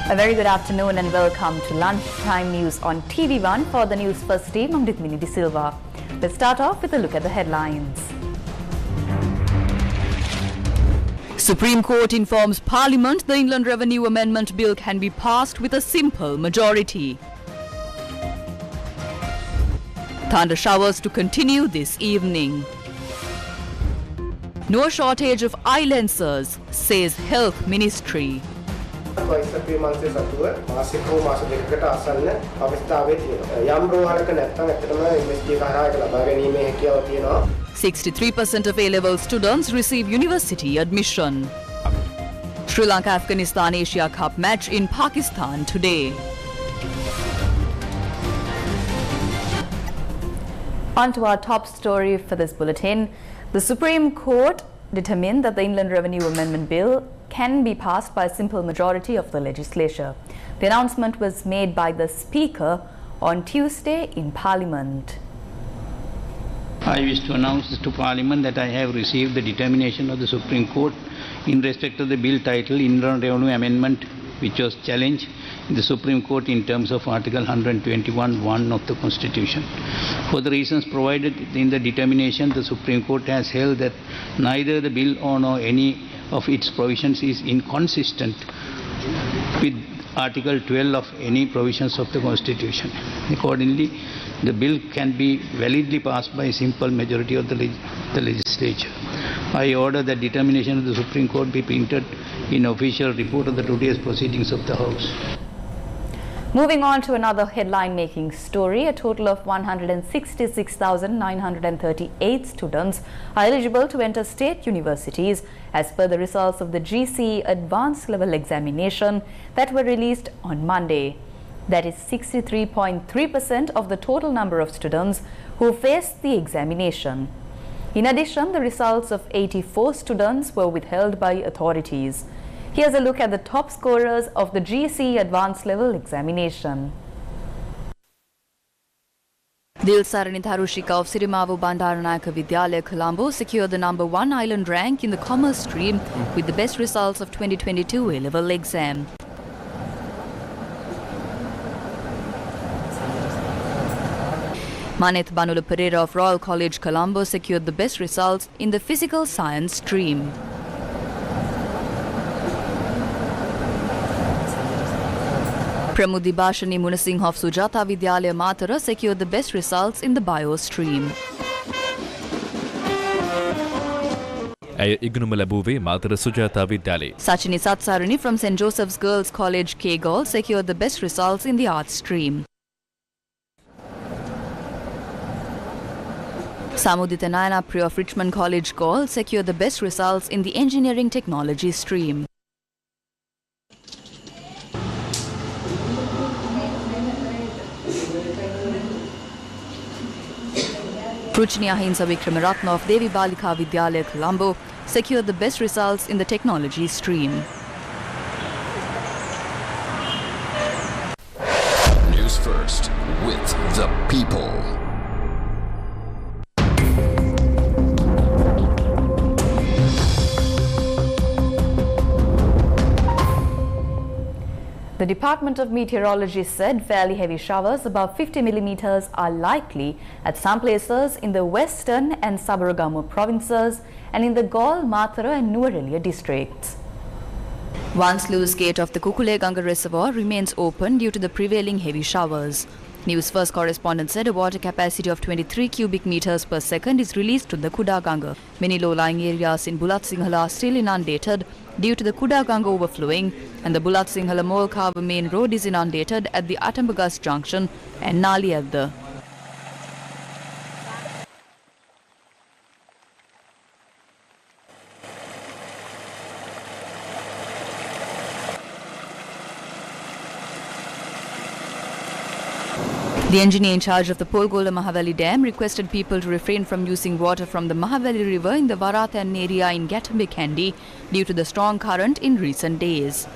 A very good afternoon and welcome to Lunchtime News on TV1 for the news first team. I'm Dithmini De Silva. Let's start off with a look at the headlines. Supreme Court informs Parliament the Inland Revenue Amendment Bill can be passed with a simple majority. Thunder showers to continue this evening. No shortage of eye lenses, says Health Ministry. $63 63% of A-level students receive university admission. Sri Lanka-Afghanistan Asia Cup match in Pakistan today. On to our top story for this bulletin. The Supreme Court determined that the Inland Revenue Amendment Bill can be passed by a simple majority of the legislature. The announcement was made by the Speaker on Tuesday in Parliament. I wish to announce to Parliament that I have received the determination of the Supreme Court in respect of the bill titled Inland Revenue Amendment, which was challenged in the Supreme Court in terms of Article 121(1) of the Constitution. For the reasons provided in the determination, the Supreme Court has held that neither the bill nor any of its provisions is inconsistent with Article 12 of any provisions of the Constitution. Accordingly, the bill can be validly passed by a simple majority of the legislature. I order that determination of the Supreme Court be printed in official report of the today's proceedings of the House. Moving on to another headline-making story, a total of 166,938 students are eligible to enter state universities as per the results of the GCE Advanced Level Examination that were released on Monday. That is 63.3% of the total number of students who faced the examination. In addition, the results of 84 students were withheld by authorities. Here's a look at the top scorers of the GCE Advanced Level Examination. Dilsarani Tharushika of Sirimavu Bandaranayaka Vidyalaya, Colombo secured the number 1 island rank in the commerce stream with the best results of 2022 A-level exam. Maneth Banula Pereira of Royal College, Colombo secured the best results in the physical science stream. Pramudi Bashani Munasingh of Sujata Vidyalaya, Matara secured the best results in the bio stream. Sachini Satsarani from St. Joseph's Girls College, Kegol secured the best results in the arts stream. Samudita Nayana Priya of Richmond College, Gaul secured the best results in the engineering technology stream. Ruchini Ahimsa Vikramaratna of Devi Balika Vidyalaya, Colombo secured the best results in the technology stream. News first with the people. The Department of Meteorology said fairly heavy showers above 50 millimeters are likely at some places in the western and Sabaragamu provinces and in the Gaul, Matara and Nuwara districts. One sluice gate of the Kukuleganga Reservoir remains open due to the prevailing heavy showers. News First correspondent said a water capacity of 23 cubic meters per second is released to the Kudaganga. Many low-lying areas in Bulletin are still inundated due to the Kudaganga overflowing, and the Bulletin Molkava main road is inundated at the Atambagas junction and Naliadda. The engineer in charge of the Polgola Mahavali Dam requested people to refrain from using water from the Mahavali River in the Varathan area in Gatambekandi due to the strong current in recent days.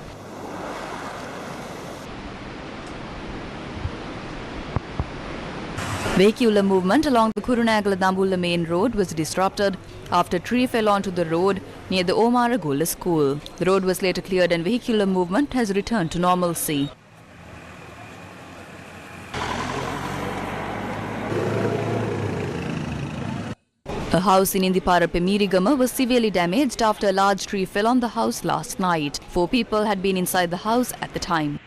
Vehicular movement along the Kurunagala-Dambulla main road was disrupted after a tree fell onto the road near the Omara Gula school. The road was later cleared and vehicular movement has returned to normalcy. A house in Indipara Pemirigama was severely damaged after a large tree fell on the house last night. 4 people had been inside the house at the time.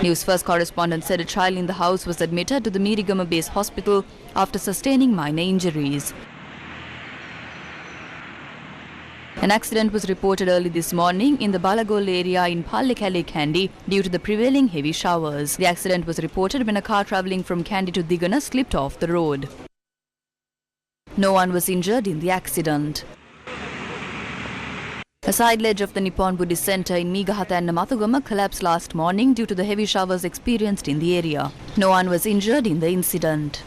News First correspondent said a child in the house was admitted to the Mirigama Base Hospital after sustaining minor injuries. An accident was reported early this morning in the Balagol area in Pallekele, Kandy due to the prevailing heavy showers. The accident was reported when a car travelling from Kandy to Digana slipped off the road. No one was injured in the accident. A side ledge of the Nippon Buddhist Centre in Meegahatha and Namatugama collapsed last morning due to the heavy showers experienced in the area. No one was injured in the incident.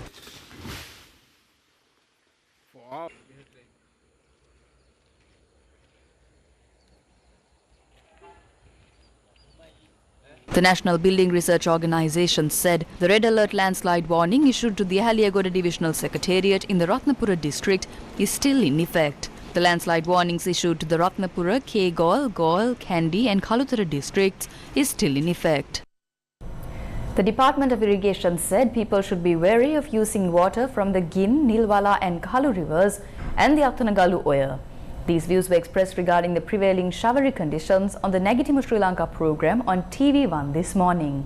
The National Building Research Organisation said the red alert landslide warning issued to the Ahaliyagoda Divisional Secretariat in the Ratnapura district is still in effect. The landslide warnings issued to the Ratnapura, Kegol, Gaul, Kandy and Kalutara districts is still in effect. The Department of Irrigation said people should be wary of using water from the Gin, Nilwala and Kalu rivers and the Attanagalu Oya. These views were expressed regarding the prevailing showery conditions on the Negatima Sri Lanka program on TV1 this morning.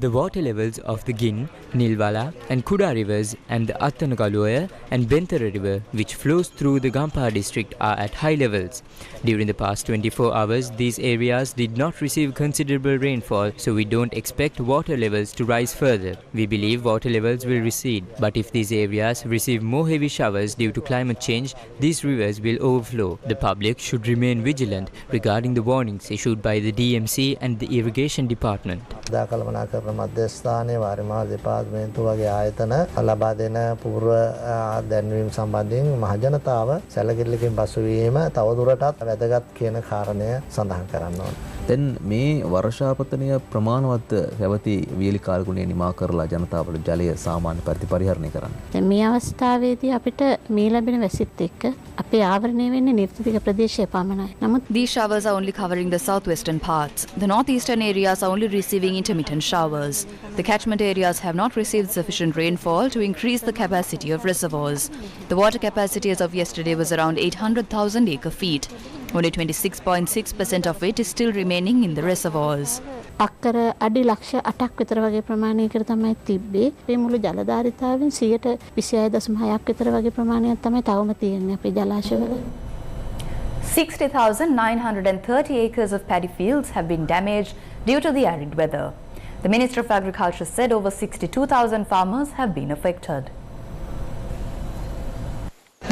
The water levels of the Gin, Nilwala and Kuda rivers and the Attanagalu and Bentara river, which flows through the Gampaha district, are at high levels. During the past 24 hours, these areas did not receive considerable rainfall, so we don't expect water levels to rise further. We believe water levels will recede, but if these areas receive more heavy showers due to climate change, these rivers will overflow. The public should remain vigilant regarding the warnings issued by the DMC and the Irrigation Department. මධ්‍යස්ථානයේ වාරිමාල් දෙපාර්තමේන්තුව වගේ ආයතන ලබා දෙන පූර්ව දැන්වීම් සම්බන්ධයෙන් මහජනතාව සැලකිල්ලකින් පසු වීම තවදුරටත් වැදගත් කියන කාරණය සඳහන් කරන්න ඕනේ. දැන් මේ වර්ෂාපතනය ප්‍රමාණවත් පැවති වියලි කාලගුණය නිමා කරලා ජනතාවට ජලය සාමාන්‍ය පරිදි පරිහරණය කරන්න. දැන් මේ අවස්ථාවේදී අපිට මේ ලැබෙන වැසිත් එක්ක අපේ ආවරණය වෙන්නේ නිර්තිතික ප්‍රදේශය පමණයි. නමුත් these showers are only covering the southwestern parts. The northeastern areas are only receiving intermittent showers. The catchment areas have not received sufficient rainfall to increase the capacity of reservoirs. The water capacity as of yesterday was around 800,000 acre-feet. Only 26.6% of it is still remaining in the reservoirs. අක්කර අඩි ලක්ෂ 8ක් විතර වගේ ප්‍රමාණයකට තමයි තිබ්බේ. මේ මුළු ජලධාරිතාවෙන් 26.6ක් විතර වගේ ප්‍රමාණයක් තමයි තවම තියෙන්නේ අපේ ජලාශවල. 60,930 acres of paddy fields have been damaged due to the arid weather. The Minister of Agriculture said over 62,000 farmers have been affected.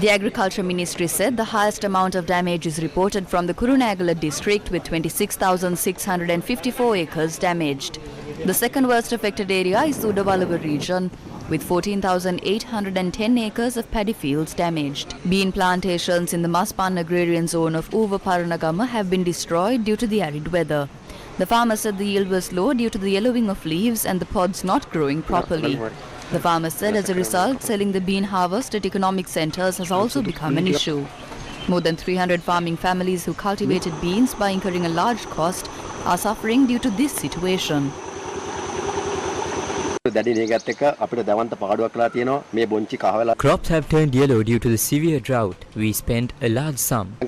The Agriculture Ministry said the highest amount of damage is reported from the Kurunegala district with 26,654 acres damaged. The second worst affected area is the Udawalaga region with 14,810 acres of paddy fields damaged. Bean plantations in the Maspan agrarian zone of Uva Paranagama have been destroyed due to the arid weather. The farmer said the yield was low due to the yellowing of leaves and the pods not growing properly. The farmer said as a result, selling the bean harvest at economic centres has also become an issue. More than 300 farming families who cultivated beans by incurring a large cost are suffering due to this situation. Crops have turned yellow due to the severe drought. We spent a large sum. We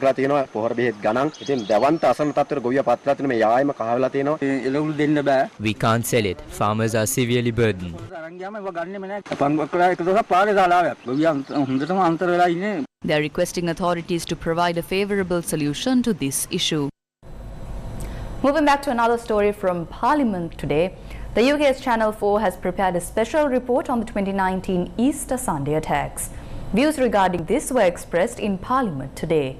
can't sell it. Farmers are severely burdened. They are requesting authorities to provide a favourable solution to this issue. Moving back to another story from Parliament today. The UK's Channel 4 has prepared a special report on the 2019 Easter Sunday attacks. Views regarding this were expressed in Parliament today.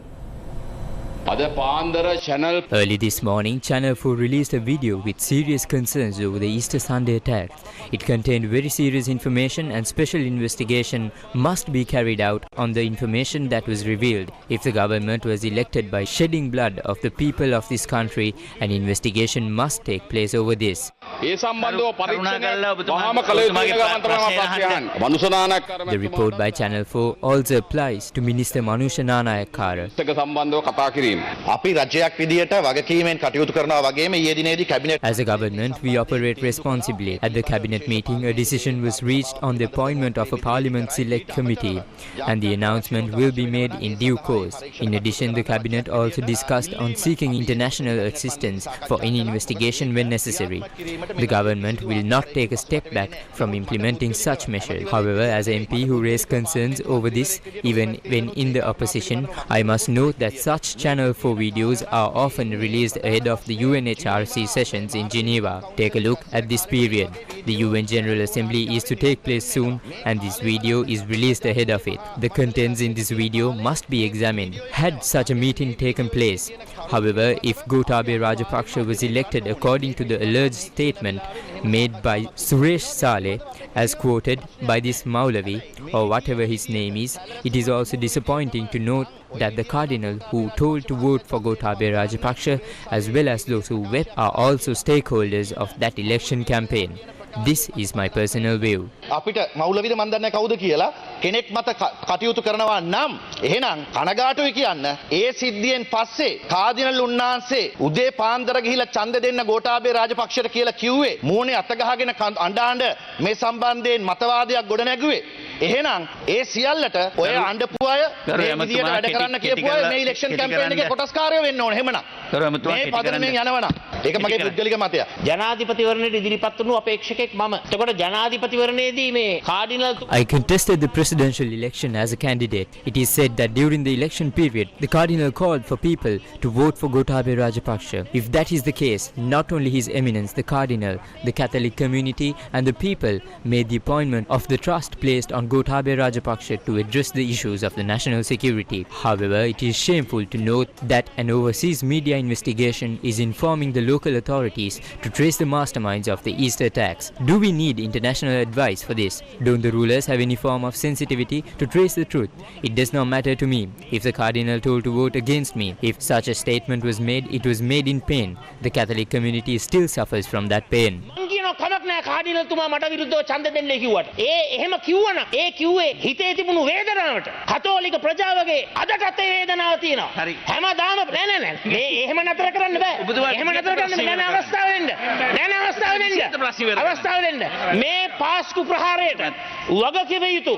Early this morning, Channel 4 released a video with serious concerns over the Easter Sunday attacks. It contained very serious information and special investigation must be carried out on the information that was revealed. If the government was elected by shedding blood of the people of this country, an investigation must take place over this. The report by Channel 4 also applies to Minister Manusha Nanayakara. As a government, we operate responsibly. At the cabinet meeting, a decision was reached on the appointment of a Parliament Select Committee, and the announcement will be made in due course. In addition, the cabinet also discussed on seeking international assistance for any investigation when necessary. The government will not take a step back from implementing such measures. However, as an MP who raised concerns over this, even when in the opposition, I must note that such Channel 4 videos are often released ahead of the UNHRC sessions in Geneva. Take a look at this period. The UN General Assembly is to take place soon, and this video is released ahead of it. The contents in this video must be examined. Had such a meeting taken place? However, if Gotabaya Rajapaksa was elected according to the alleged statement made by Suresh Saleh, as quoted by this Maulavi, or whatever his name is, it is also disappointing to note that the cardinal who told to vote for Gotabaya Rajapaksa, as well as those who wept, are also stakeholders of that election campaign. This is my personal view. අපිට මෞලවිද මන් දන්නේ කවුද කියලා කෙනෙක් මත කටයුතු කරනවා නම් එහෙනම් කනගාටුයි කියන්න ඒ සිද්ධියෙන් පස්සේ කාදිනල් උන්නාන්සේ උදේ පාන්දර ගිහිලා ඡන්ද දෙන්න ගෝඨාභය රාජපක්ෂට කියලා කිව්වේ මූණේ අත ගහගෙන අඬාඬ මේ සම්බන්ධයෙන් මතවාදයක් ගොඩ නැගුවේ එහෙනම් ඒ සියල්ලට ඔය අඬපු අය මේ විදියට වැඩ කරන්න කියපු අය මේ ඉලෙක්ෂන් කැම්පේන් එකේ කොටස්කාරයෝ වෙන්න ඕනේ එහෙමනම් මේ පදනමෙන් යනවනම් ඒක මගේ පුද්ගලික මතය ජනාධිපතිවරණයට ඉදිරිපත් වුණු අපේක්ෂකෙක් මම එතකොට ජනාධිපතිවරණයේදී මේ cardinal I contested the presidential election as a candidate. It is said that during the election period, the cardinal called for people to vote for Gotabaya Rajapaksa. If that is the case, not only His Eminence, the cardinal, the Catholic community and the people made the appointment of the trust placed on Gotabaya Rajapaksa to address the issues of the national security. However, it is shameful to note that an overseas media investigation is informing the local authorities to trace the masterminds of the Easter attacks. Do we need international advice for this? Don't the rulers have any form of sensitivity to trace the truth? It does not matter to me if the cardinal told to vote against me. If such a statement was made, it was made in pain. The Catholic community still suffers from that pain. කමක් නැහැ කාඩිනල්තුමා මට විරුද්ධව ඡන්ද දෙන්නේ කිව්වට. එහෙම කිව්වනම් ඒ කිව්වේ හිතේ තිබුණු වේදනාවට. කතෝලික ප්‍රජාවගේ අදටත් ඒ වේදනාව තියෙනවා. හැමදාම නෑ මේ එහෙම නතර කරන්න බෑ. එහෙම නතර කරන්න බෑ අවස්ථාව වෙන්න. නෑ අවස්ථාව වෙන්න. අවස්ථාව වෙන්න. මේ පාස්කු ප්‍රහාරයට වගකිව යුතු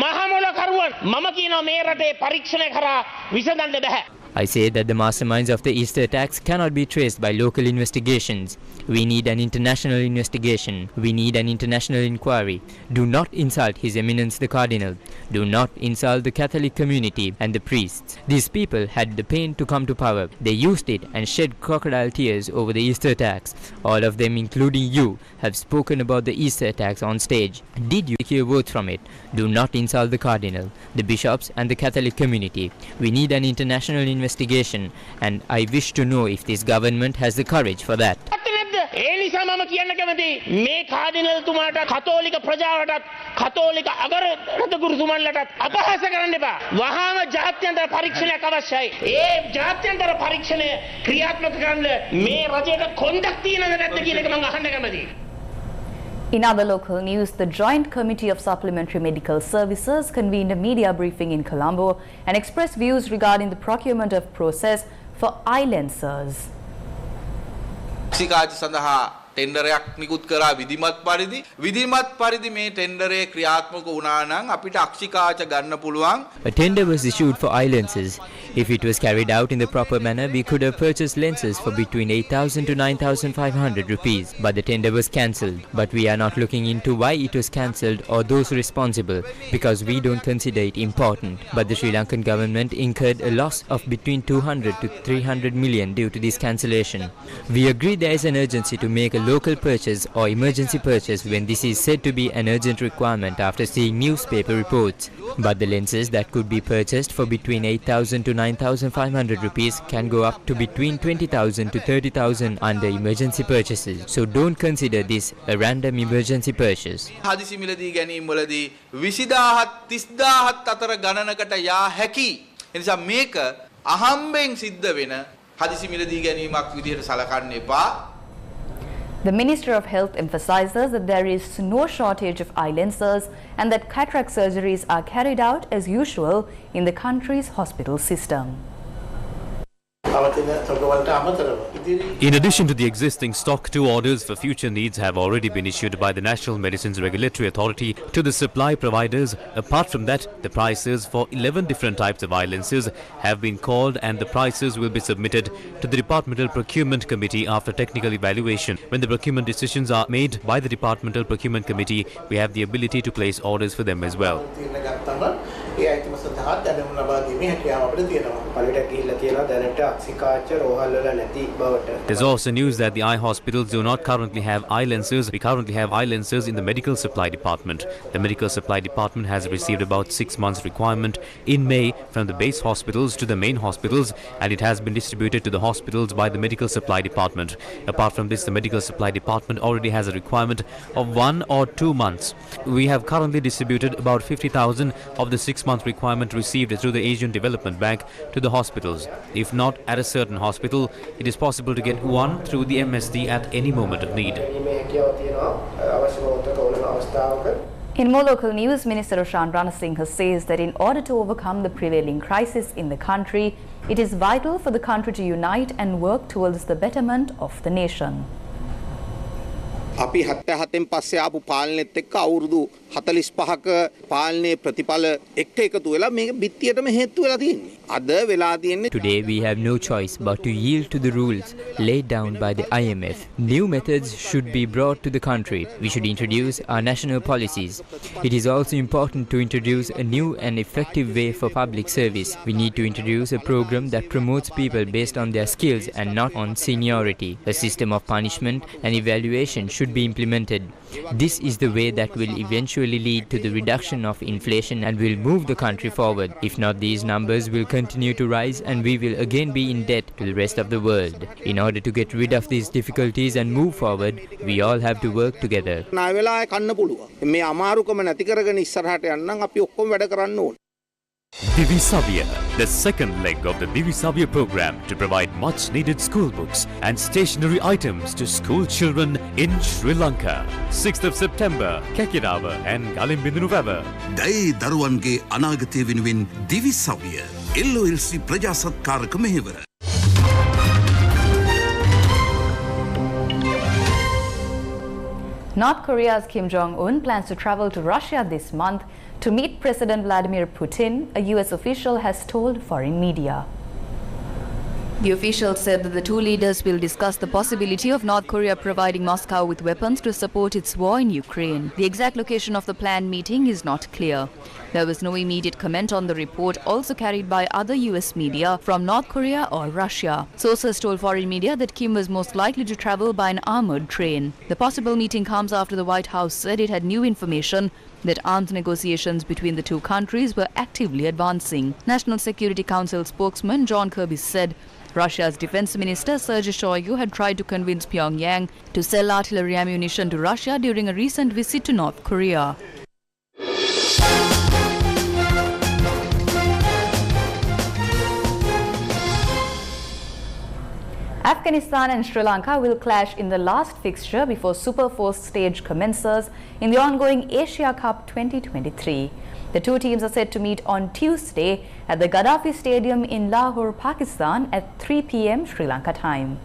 මහමොල කරුවන් මම කියනවා මේ රටේ පරීක්ෂණ කරා විසඳන්න බෑ. I say that the masterminds of the Easter attacks cannot be traced by local investigations. We need an international investigation. We need an international inquiry. Do not insult His Eminence the Cardinal. Do not insult the Catholic community and the priests. These people had the pain to come to power. They used it and shed crocodile tears over the Easter attacks. All of them, including you, have spoken about the Easter attacks on stage. Did you hear words from it? Do not insult the Cardinal, the bishops and the Catholic community. We need an international investigation, and I wish to know if this government has the courage for that. ඒ නිසා මම කියන්න කැමතියි මේ කාඩිනල්තුමාට කතෝලික ප්‍රජාවටත් කතෝලික අගර රදගුරුතුමන්ලටත් අපහාස කරන්න එපා. වහාම ජාත්‍යන්තර පරීක්ෂණයක් අවශ්‍යයි. ඒ ජාත්‍යන්තර පරීක්ෂණය ක්‍රියාත්මක කරන්න මේ රජයට කොන්දක් තියෙනවද නැද්ද කියන එක මම අහන්න කැමතියි. In other local news, the Joint Committee of Supplementary Medical Services convened a media briefing in Colombo and expressed views regarding the procurement of process for eye lenses. සිකාජ සඳහා ටෙන්ඩරයක් නිකුත් කරා විධිමත් පරිදි මේ ටෙන්ඩරේ ක්‍රියාත්මක වුණා නම් අපිට අක්ෂිකාච ගන්න පුළුවන්. A tender was issued for eye lenses. If it was carried out in the proper manner, we could have purchased lenses for between 8,000 to 9,500 rupees. But the tender was cancelled. But we are not looking into why it was cancelled or those responsible, because we don't consider it important. But the Sri Lankan government incurred a loss of between 200 to 300 million due to this cancellation. We agree there is an urgency to make a local purchase or emergency purchase when this is said to be an urgent requirement after seeing newspaper reports. But the lenses that could be purchased for between 8,000 to 9,500 rupees can go up to between 20,000 to 30,000 under emergency purchases. So don't consider this a random emergency purchase. හදිසි මිලදී ගැනීම වලදී 20,000 30,000 අතර ගණනකට යා හැකි. ඒ නිසා මේක අහම්බෙන් සිද්ධ වෙන හදිසි මිලදී ගැනීමක් විදිහට සලකන්න එපා. The Minister of Health emphasizes that there is no shortage of eye lenses and that cataract surgeries are carried out as usual in the country's hospital system. In addition to the existing stock, 2 orders for future needs have already been issued by the National Medicines Regulatory Authority to the supply providers. Apart from that, the prices for 11 different types of eye lenses have been called and the prices will be submitted to the Departmental Procurement Committee after technical evaluation. When the procurement decisions are made by the Departmental Procurement Committee, we have the ability to place orders for them as well. There's also news that the eye hospitals do not currently have eye lenses. We currently have eye lenses in the medical supply department. The medical supply department has received about 6 months requirement in May from the base hospitals to the main hospitals, and it has been distributed to the hospitals by the medical supply department. Apart from this, the medical supply department already has a requirement of 1 or 2 months. We have currently distributed about 50,000 of the 6-month requirement received through the Asian Development Bank to the hospitals. If not at a certain hospital, it is possible to get one through the MSD at any moment of need. In more local news, Minister Roshan Ranasinghe says that in order to overcome the prevailing crisis in the country, it is vital for the country to unite and work towards the betterment of the nation. අපි 77න් පස්සේ ආපු පාලනයත් එක්ක අවුරුදු 45ක පාලනයේ ප්‍රතිඵල එක්ක එකතු වෙලා මේක බිත්තියටම හේතු වෙලා තියෙන්නේ. අද වෙලා තියෙන්නේ. Today we have no choice but to yield to the rules laid down by the IMF. New methods should be brought to the country. We should introduce our national policies. It is also important to introduce a new and effective way for public service. We need to introduce a program that promotes people based on their skills and not on seniority. A system of punishment and evaluation should be implemented. This is the way that will eventually lead to the reduction of inflation and will move the country forward. If not, these numbers will continue to rise and we will again be in debt to the rest of the world. In order to get rid of these difficulties and move forward, we all have to work together. මේ අමාරුකම නැති කරගෙන ඉස්සරහට යන්න අපි ඔක්කොම වැඩ කරන්න ඕනේ. Divi Savia, the second leg of the Divi Savia program to provide much needed school books and stationery items to school children in Sri Lanka. 6th of September, Kekirawa and Galimbindunuwava. Dai Daruwange Anagate Winuwin Divi Savia, LOLC Praja Satkaraka Mehevara. North Korea's Kim Jong-un plans to travel to Russia this month to meet President Vladimir Putin, a US official has told foreign media. The official said that the two leaders will discuss the possibility of North Korea providing Moscow with weapons to support its war in Ukraine. The exact location of the planned meeting is not clear. There was no immediate comment on the report also carried by other US media from North Korea or Russia. Sources told foreign media that Kim was most likely to travel by an armored train. The possible meeting comes after the White House said it had new information that arms negotiations between the two countries were actively advancing. National Security Council spokesman John Kirby said Russia's defense minister Sergei Shoigu had tried to convince Pyongyang to sell artillery ammunition to Russia during a recent visit to North Korea. Afghanistan and Sri Lanka will clash in the last fixture before Super 4 stage commences in the ongoing Asia Cup 2023. The two teams are set to meet on Tuesday at the Gaddafi Stadium in Lahore, Pakistan at 3 p.m. Sri Lanka time.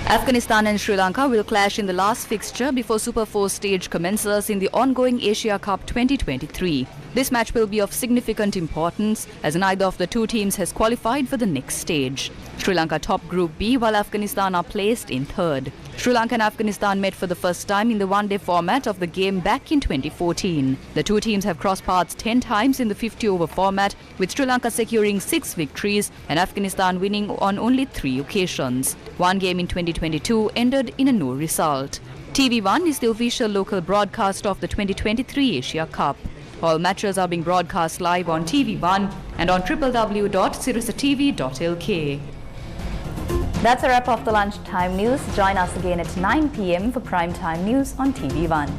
Afghanistan and Sri Lanka will clash in the last fixture before Super 4 stage commences in the ongoing Asia Cup 2023. This match will be of significant importance as neither of the two teams has qualified for the next stage. Sri Lanka top Group B while Afghanistan are placed in third. Sri Lanka and Afghanistan met for the first time in the one-day format of the game back in 2014. The two teams have crossed paths 10 times in the 50-over format, with Sri Lanka securing 6 victories and Afghanistan winning on only 3 occasions. One game in 2022 ended in a no result. TV1 is the official local broadcast of the 2023 Asia Cup. All matches are being broadcast live on TV1 and on www.sirisatv.lk. That's a wrap of the lunchtime news. Join us again at 9 p.m. for primetime news on TV1.